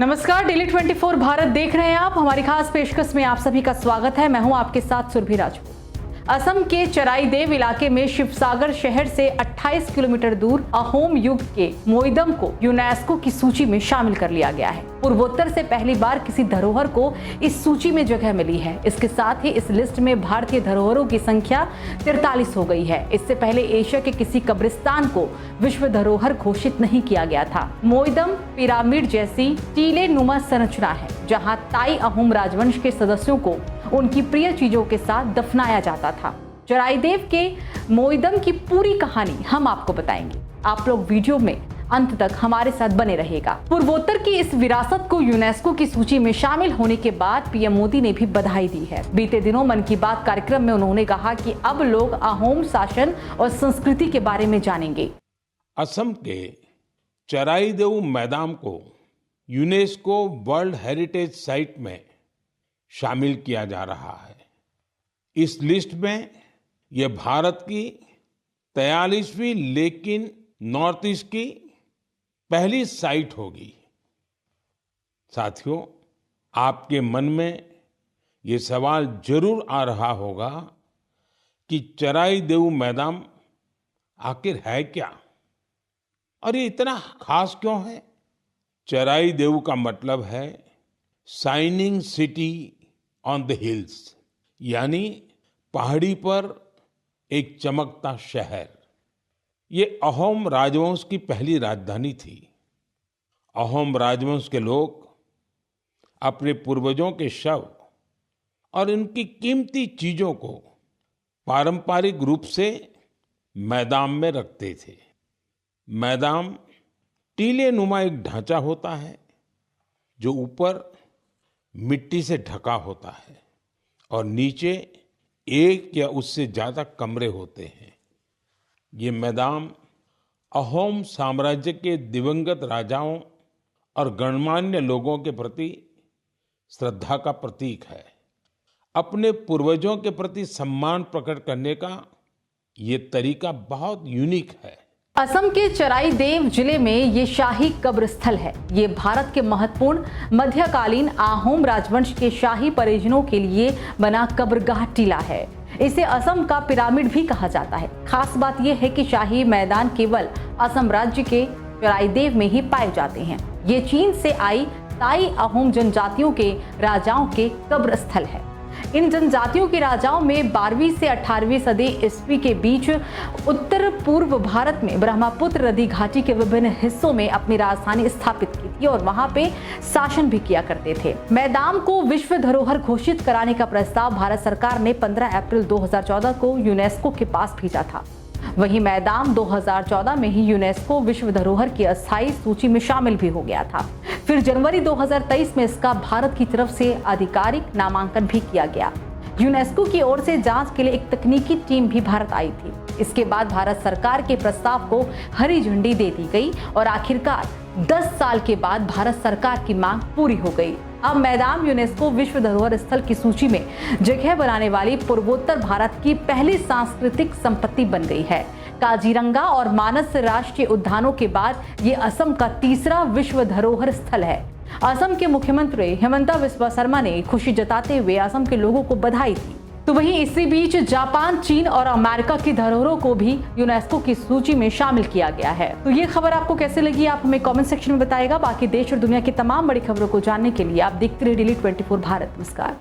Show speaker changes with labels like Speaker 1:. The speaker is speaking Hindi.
Speaker 1: नमस्कार, डेली 24 भारत देख रहे हैं आप। हमारी खास पेशकश में आप सभी का स्वागत है। मैं हूं आपके साथ सुरभि राजपूत। असम के चराईदेव इलाके में शिवसागर शहर से 28 किलोमीटर दूर अहोम युग के मोइदम को यूनेस्को की सूची में शामिल कर लिया गया है। पूर्वोत्तर से पहली बार किसी धरोहर को इस सूची में जगह मिली है। इसके साथ ही इस लिस्ट में भारतीय धरोहरों की संख्या 43 हो गई है। इससे पहले एशिया के किसी कब्रिस्तान को विश्व धरोहर घोषित नहीं किया गया था। मोइदम पिरामिड जैसी टीले नुमा संरचना है, जहाँ ताई अहोम राजवंश के सदस्यों को उनकी प्रिय चीजों के साथ दफनाया जाता था। चराईदेव के मोइदम की पूरी कहानी हम आपको बताएंगे। आप लोग वीडियो में अंत तक हमारे साथ बने रहेगा। पूर्वोत्तर की इस विरासत को यूनेस्को की सूची में शामिल होने के बाद पीएम मोदी ने भी बधाई दी है। बीते दिनों मन की बात कार्यक्रम में उन्होंने कहा कि अब लोग अहोम शासन और संस्कृति के बारे में जानेंगे।
Speaker 2: असम के चराईदेव मैदान को यूनेस्को वर्ल्ड हेरिटेज साइट में शामिल किया जा रहा है। इस लिस्ट में यह भारत की 43वीं लेकिन नॉर्थ ईस्ट की पहली साइट होगी। साथियों, आपके मन में ये सवाल जरूर आ रहा होगा कि चराईदेव मैदान आखिर है क्या और ये इतना खास क्यों है। चराईदेव का मतलब है shining city on the hills, यानी पहाड़ी पर एक चमकता शहर। ये अहोम राजवंश की पहली राजधानी थी। अहोम राजवंश के लोग अपने पूर्वजों के शव और उनकी कीमती चीजों को पारंपरिक रूप से मैदान में रखते थे। मैदान टीले नुमा एक ढांचा होता है जो ऊपर मिट्टी से ढका होता है और नीचे एक या उससे ज्यादा कमरे होते हैं। ये मैदान अहोम साम्राज्य के दिवंगत राजाओं और गणमान्य लोगों के प्रति श्रद्धा का प्रतीक है। अपने पूर्वजों के प्रति सम्मान प्रकट करने का ये तरीका बहुत यूनिक है।
Speaker 1: असम के चराईदेव जिले में ये शाही कब्र स्थल है। ये भारत के महत्वपूर्ण मध्यकालीन अहोम राजवंश के शाही परिजनों के लिए बना कब्रगाह टीला है। इसे असम का पिरामिड भी कहा जाता है। खास बात यह है कि शाही मैदान केवल असम राज्य के चराईदेव में ही पाए जाते हैं। ये चीन से आई ताई अहोम जनजातियों के राजाओं के कब्र स्थल है। इन जनजातियों के राजाओं में 12वीं से 18वीं सदी ईस्वी के बीच उत्तर पूर्व भारत में ब्रह्मपुत्र नदी घाटी के विभिन्न हिस्सों में अपनी राजधानी स्थापित की थी और वहां पे शासन भी किया करते थे। मैदान को विश्व धरोहर घोषित कराने का प्रस्ताव भारत सरकार ने 15 अप्रैल 2014 को यूनेस्को के पास भेजा था। वहीं मैदान 2014 में ही यूनेस्को विश्व धरोहर की अस्थायी सूची में शामिल भी हो गया था। फिर जनवरी 2023 में इसका भारत की तरफ से आधिकारिक नामांकन भी किया गया। यूनेस्को की ओर से जांच के लिए एक तकनीकी टीम भी भारत आई थी। इसके बाद भारत सरकार के प्रस्ताव को हरी झंडी दे दी गई और आखिरकार 10 साल के बाद भारत सरकार की मांग पूरी हो गई। अब मैदान यूनेस्को विश्व धरोहर स्थल की सूची में जगह बनाने वाली पूर्वोत्तर भारत की पहली सांस्कृतिक संपत्ति बन गई है। काजीरंगा और मानस राष्ट्रीय उद्यानों के बाद ये असम का तीसरा विश्व धरोहर स्थल है। असम के मुख्यमंत्री हिमंता बिस्वा शर्मा ने खुशी जताते हुए असम के लोगों को बधाई दी। तो वहीं इसी बीच जापान, चीन और अमेरिका की धरोहरों को भी यूनेस्को की सूची में शामिल किया गया है। तो ये खबर आपको कैसे लगी, आप हमें कमेंट सेक्शन में बताइएगा। बाकी देश और दुनिया की तमाम बड़ी खबरों को जानने के लिए आप देखते रहिए डेली 24 भारत। नमस्कार।